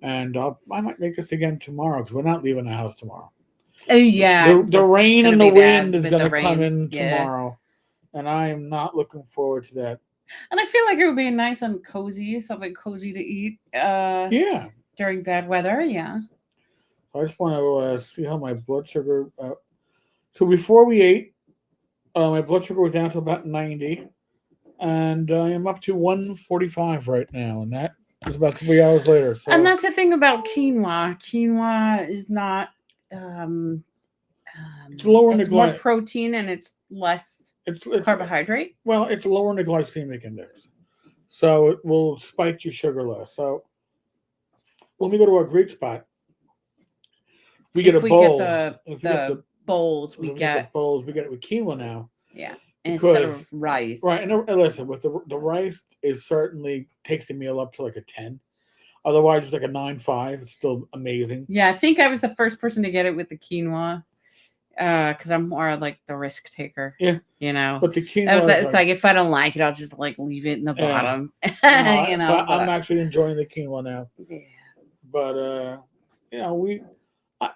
S1: And I might make this again tomorrow because we're not leaving the house tomorrow.
S2: Oh yeah,
S1: the rain and the wind is going to come in tomorrow, and I am not looking forward to that.
S2: And I feel like it would be nice and cozy, something cozy to eat. During bad weather, yeah.
S1: I just want to see how my blood sugar. So before we ate, my blood sugar was down to about 90, and I am up to 145 right now, and that is about 3 hours later. So.
S2: And that's the thing about quinoa. Quinoa is not.
S1: It's lower in the
S2: more protein and it's less
S1: it's
S2: carbohydrate.
S1: Well, it's lower in the glycemic index, so it will spike your sugar less. So when we go to our Greek spot, we get a bowl.
S2: The bowls, we get
S1: the bowls. We get it with quinoa now.
S2: Yeah, instead of rice.
S1: Right, and listen, with the rice is certainly takes the meal up to like a 10. Otherwise, it's like a 9.5. It's still amazing.
S2: Yeah, I think I was the first person to get it with the quinoa. Because I'm more like the risk taker.
S1: Yeah.
S2: But
S1: the quinoa
S2: it's like if I don't like it, I'll just like leave it in the bottom.
S1: But I'm actually enjoying the quinoa now.
S2: Yeah.
S1: But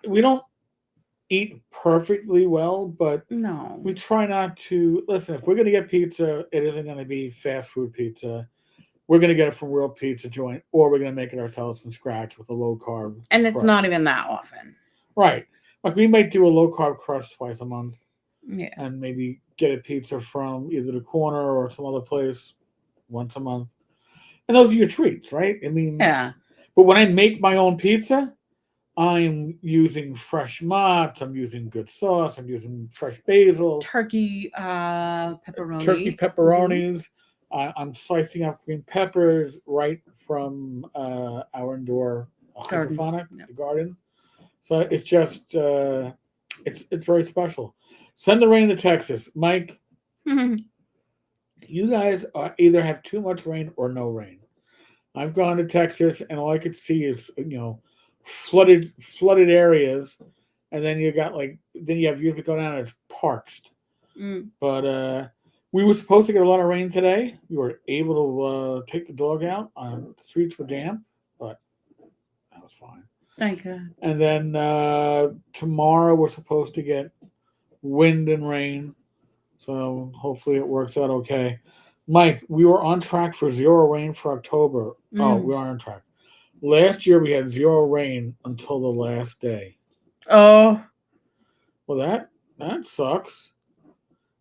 S1: we don't. eat perfectly well, but
S2: No.
S1: we try not to listen. If we're going to get pizza, it isn't going to be fast food pizza. We're going to get it from real pizza joint, or we're going to make it ourselves from scratch with a low carb
S2: And it's
S1: crust.
S2: not even that often.
S1: Right. Like we might do a low carb crust twice a month,
S2: Yeah.
S1: and maybe get a pizza from either the corner or some other place once a month. And those are your treats, right? I mean,
S2: Yeah.
S1: but when I make my own pizza, I'm using fresh mozz. I'm using good sauce. I'm using fresh basil,
S2: Turkey pepperoni.
S1: turkey pepperonis. I'm slicing up green peppers right from our indoor
S2: Garden.
S1: hydroponic
S2: Yep.
S1: garden. So it's just it's very special. Send the rain to Texas, Mike. You guys either have too much rain or no rain. I've gone to Texas, and all I could see is flooded areas, and then you have usually go down and it's parched.
S2: Mm.
S1: But we were supposed to get a lot of rain today. We were able to take the dog out. The streets were damp, but that was fine.
S2: Thank God.
S1: And then tomorrow we're supposed to get wind and rain, so hopefully it works out okay. Mike, we were on track for zero rain for October. Oh, we are on track. Last year we had zero rain until the last day.
S2: Oh.
S1: Well, that sucks.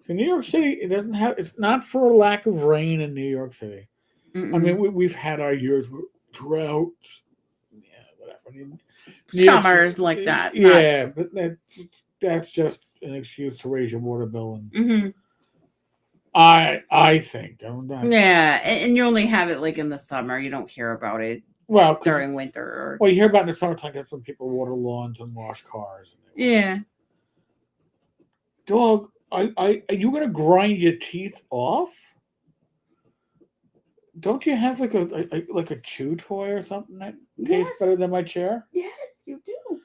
S1: So New York City, it doesn't have. It's not for a lack of rain in New York City.
S2: Mm-mm.
S1: I mean, we've had our years with droughts. Yeah, whatever. I mean,
S2: Summers like that.
S1: Yeah, but that's just an excuse to raise your water bill. And
S2: Mm-hmm.
S1: I think.
S2: Yeah, and you only have it like in the summer. You don't hear about it during winter. Or...
S1: Well, you hear about it in the summertime. That's when people water lawns and wash cars.
S2: Yeah.
S1: Dog, are you gonna grind your teeth off? Don't you have like a chew toy or something that tastes better than my chair?
S2: Yes, you do.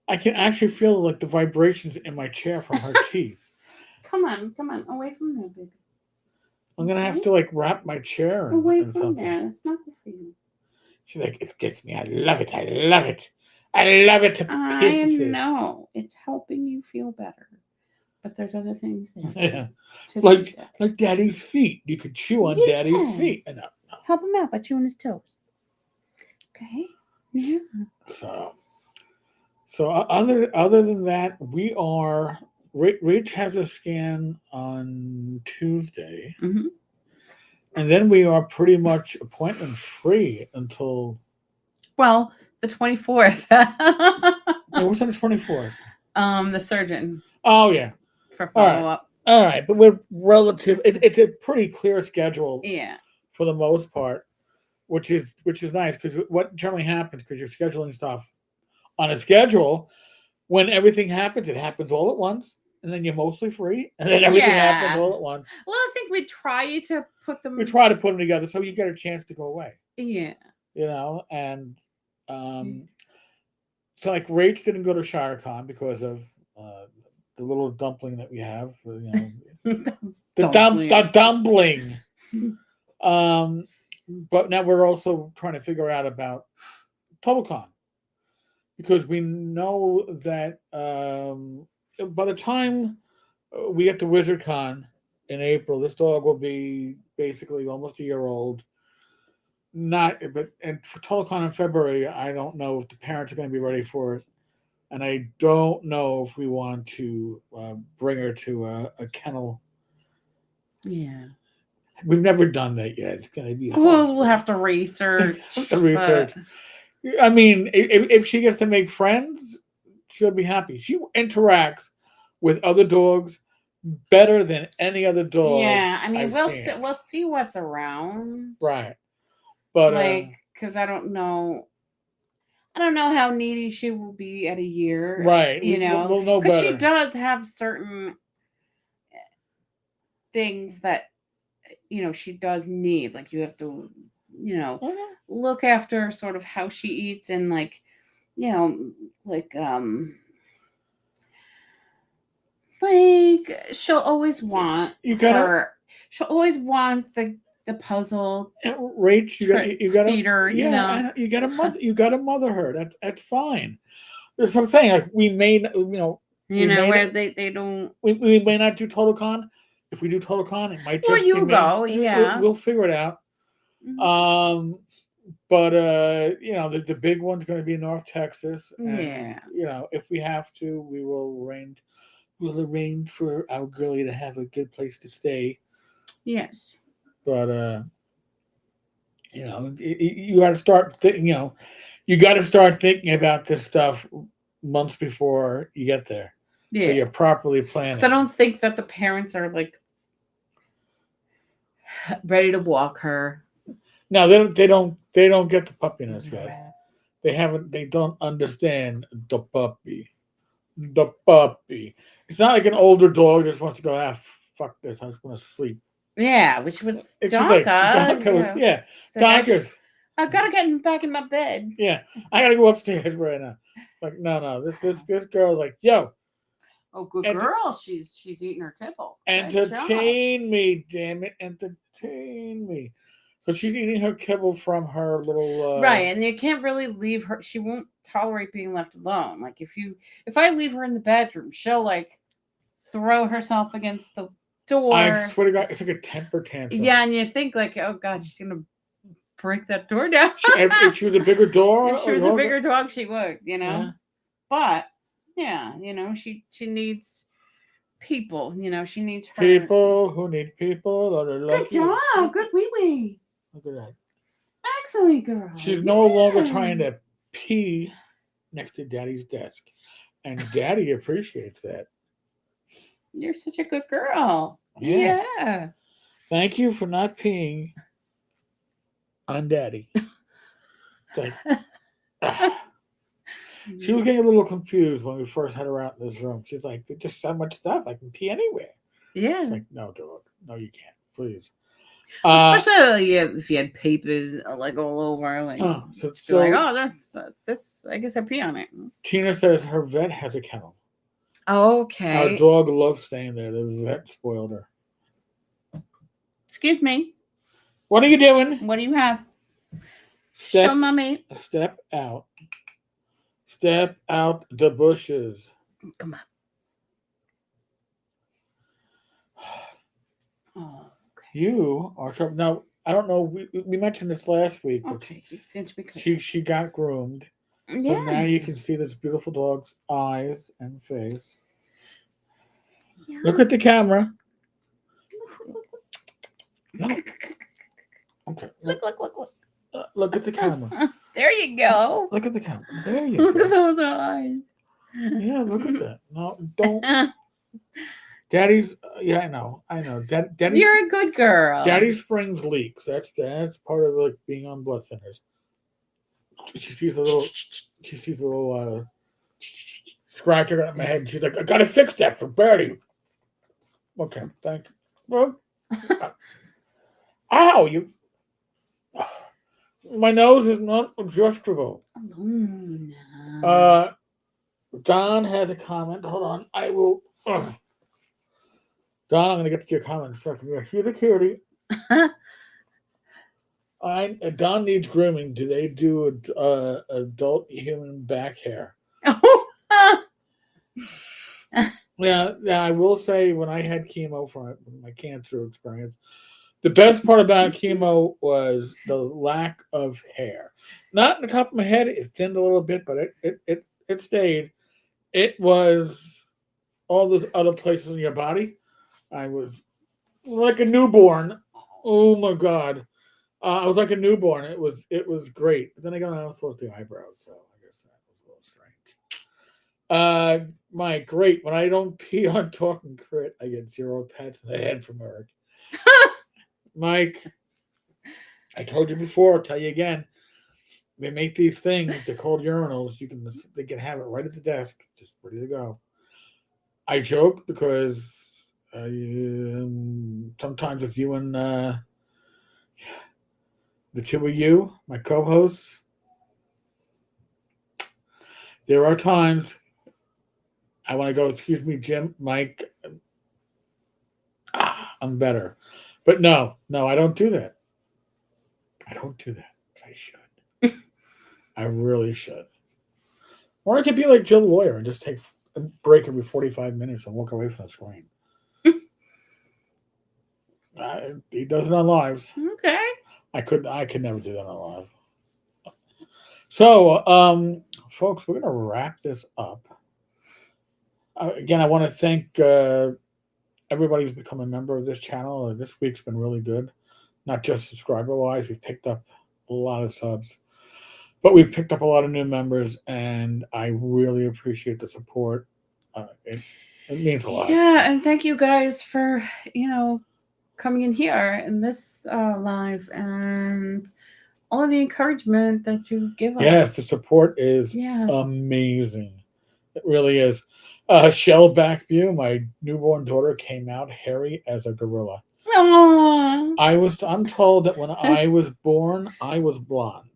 S1: I can actually feel like the vibrations in my chair from her teeth.
S2: Come on, away from there, baby.
S1: I'm gonna have to like wrap my chair
S2: away
S1: in
S2: from
S1: something.
S2: there. It's not good for you.
S1: She's like, it gets me. I love it. I love it. I love it to pieces.
S2: I know it's helping you feel better, but there's other things there.
S1: Yeah.
S2: To
S1: like Daddy's feet. You could chew on Daddy's feet. No.
S2: Help him out by chewing his toes. Okay. Yeah.
S1: So other than that, we are. Rach has a scan on Tuesday, and then we are pretty much appointment free until.
S2: Well, the 24th.
S1: What's on the 24th?
S2: The surgeon.
S1: Oh yeah.
S2: For follow up.
S1: All right, but we're relative. It's a pretty clear schedule.
S2: Yeah.
S1: For the most part, which is nice because what generally happens because you're scheduling stuff on a schedule. When everything happens, it happens all at once, and then you're mostly free, and then everything happens all at once.
S2: Well, I think we try to put them.
S1: We try to put them together so you get a chance to go away.
S2: Yeah.
S1: And so like Rach didn't go to ShireCon because of the little dumpling that we have. The dumpling. But now we're also trying to figure out about TotalCon. Because we know that by the time we get to WizardCon in April, this dog will be basically almost a year old. And for TotalCon in February, I don't know if the parents are going to be ready for it, and I don't know if we want to bring her to a kennel.
S2: Yeah,
S1: we've never done that yet. It's going to be hard.
S2: We'll have to research.
S1: I mean, if she gets to make friends, she'll be happy. She interacts with other dogs better than any other dog.
S2: Yeah, I mean, we'll see what's around,
S1: right? But
S2: because I don't know how needy she will be at a year,
S1: right?
S2: We'll
S1: know
S2: because
S1: better.
S2: she does have certain things that she does need. Like you have to, look after sort of how she eats and she'll always want she'll always want the puzzle.
S1: Rach, you got
S2: feeder,
S1: you got to mother her. That's fine. That's what I'm saying. Like we may, we may
S2: where they don't.
S1: we may not do total con. If we do total con, it might
S2: Well,
S1: just be
S2: you
S1: me.
S2: go, yeah.
S1: We'll figure it out.
S2: Mhm.
S1: But the big one's going to be North Texas, and
S2: Yeah.
S1: if we have to, we'll arrange for our girlie to have a good place to stay.
S2: Yes.
S1: But you got to start you got to start thinking about this stuff months before you get there, so
S2: Yeah.
S1: you're properly
S2: Because
S1: planning.
S2: I don't think that the parents are like ready to walk her.
S1: No, they don't get the puppiness yet. They don't understand the puppy. The puppy. It's not like an older dog just wants to go, fuck this, I just want to sleep.
S2: Yeah, which was
S1: It's just like
S2: Donka.
S1: Donka was, yeah.
S2: She's like,
S1: Donka's,
S2: I gotta get back in my bed.
S1: yeah. I gotta go upstairs right now. Like, no. This girl's like, yo,
S2: Oh, good
S1: ent-
S2: girl. She's eating her kibble. Good job.
S1: entertain me, damn it, entertain me. So she's eating her kibble from her little
S2: Right, and you can't really leave her. She won't tolerate being left alone. Like if I leave her in the bedroom, she'll like throw herself against the door.
S1: I swear to God, it's like a temper tantrum.
S2: Yeah, and you think like, oh God, she's gonna break that door down.
S1: If she was a bigger dog,
S2: if she was a bigger dog, she would, Yeah. But yeah, she needs people. She needs her
S1: people who need people.
S2: Good job, good wee wee.
S1: Look at that.
S2: Excellent girl.
S1: She's no longer trying to pee next to Daddy's desk, and Daddy appreciates that.
S2: You're such a good girl.
S1: Yeah.
S2: Yeah.
S1: Thank you for not peeing on Daddy. It's like, she was getting a little confused when we first had her out in this room. She's like, "There's just so much stuff. I can pee anywhere."
S2: Yeah.
S1: It's like, no, dog. No, you can't. Please.
S2: Especially if you had papers like all over, like,
S1: so
S2: like, oh, this. I guess I pee on it.
S1: Tina says her vet has a kennel.
S2: Okay.
S1: Our dog loves staying there. The vet spoiled her.
S2: Excuse me.
S1: What are you doing?
S2: What do you have?
S1: Show
S2: mommy.
S1: Step out. Step out the bushes.
S2: Come on. Oh, okay.
S1: You are trouble. Now, I don't know. We mentioned this last week. But
S2: okay, you seem to be clear.
S1: She got groomed.
S2: Yeah.
S1: So now you can see this beautiful dog's eyes and face. Yeah. Look at the camera. No. Okay.
S2: Look.
S1: Look at the camera.
S2: There you go.
S1: Look at the camera. There you
S2: look
S1: go.
S2: Look at those eyes.
S1: Yeah, look at that. No, don't. Daddy's, yeah, I know. Daddy's,
S2: you're a good girl.
S1: Daddy springs leaks. That's part of like being on blood thinners. She sees the little scratcher on my head, and she's like, "I gotta fix that for Bertie." Okay, thank you. Well, ow! My nose is not adjustable. Don had a comment. Hold on, I will. Don, I'm going to get to your comment in a second. You're here, the cutie. Don needs grooming. Do they do adult human back hair? Yeah. I will say when I had chemo for my cancer experience, the best part about chemo was the lack of hair. Not in the top of my head. It thinned a little bit, but it stayed. It was all those other places in your body. I was like a newborn. Oh my God. I was like a newborn. It was great. But then I got supposed to do eyebrows, so I guess that was a little strange. Mike, great. When I don't pee on Talking Crit, I get 0 pats in the head from Eric. Mike, I told you before, I'll tell you again. They make these things, they're called urinals. They can have it right at the desk, just ready to go. I joke because sometimes with you and the two of you, my co-hosts, there are times I want to go, excuse me, Jim, Mike, I'm better. But no, I don't do that. I should. I really should. Or I could be like Jill Lawyer and just take a break every 45 minutes and walk away from the screen. He does it on lives.
S2: Okay.
S1: I could never do that on live. So, folks, we're gonna wrap this up. Again, I want to thank everybody who's become a member of this channel. This week's been really good, not just subscriber wise. We've picked up a lot of subs, but we've picked up a lot of new members, and I really appreciate the support. It means a lot.
S2: Yeah, and thank you guys for coming in here in this live and all of the encouragement that you give us.
S1: Yes, the support is amazing. It really is. Shell Backview, my newborn daughter, came out hairy as a gorilla.
S2: Aww.
S1: I'm told that when I was born, I was blonde.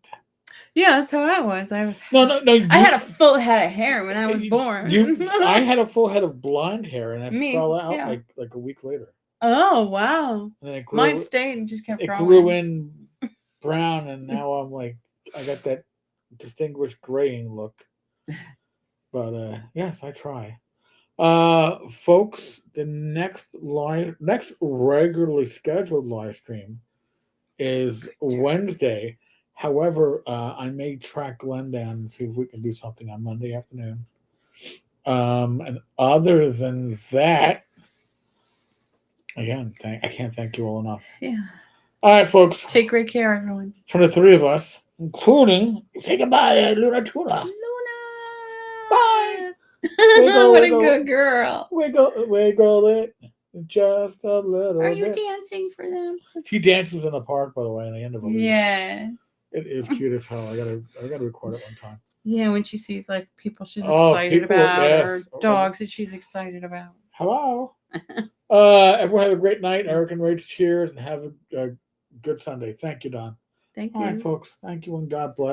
S2: Yeah, that's how I was.
S1: No.
S2: I had a full head of hair when I was born.
S1: I had a full head of blonde hair, and it fell out like a week later.
S2: Oh wow!
S1: And then
S2: mine stayed and just kept growing.
S1: It grew in brown, and now I'm like, I got that distinguished graying look. But yes, I try. Folks, the next regularly scheduled live stream is Wednesday. However, I may track Glenn down and see if we can do something on Monday afternoon. And other than that, again, I can't thank you all enough.
S2: Yeah.
S1: All right, folks.
S2: Take great care, everyone.
S1: From the three of us, including, say goodbye, Luna Tuna.
S2: Luna.
S1: Bye.
S2: What a good girl.
S1: Wiggle it. Just a little
S2: Are you
S1: bit.
S2: dancing for them?
S1: She dances in the park, by the way, at the end of a week.
S2: Yes.
S1: It is cute as hell. I gotta record it one time.
S2: Yeah, when she sees like people she's excited about, or dogs that she's excited about.
S1: Hello. Everyone have a great night. Eric and Rach, cheers, and have a good Sunday. Thank you, Don.
S2: Thank you.
S1: All right, folks. Thank you, and God bless.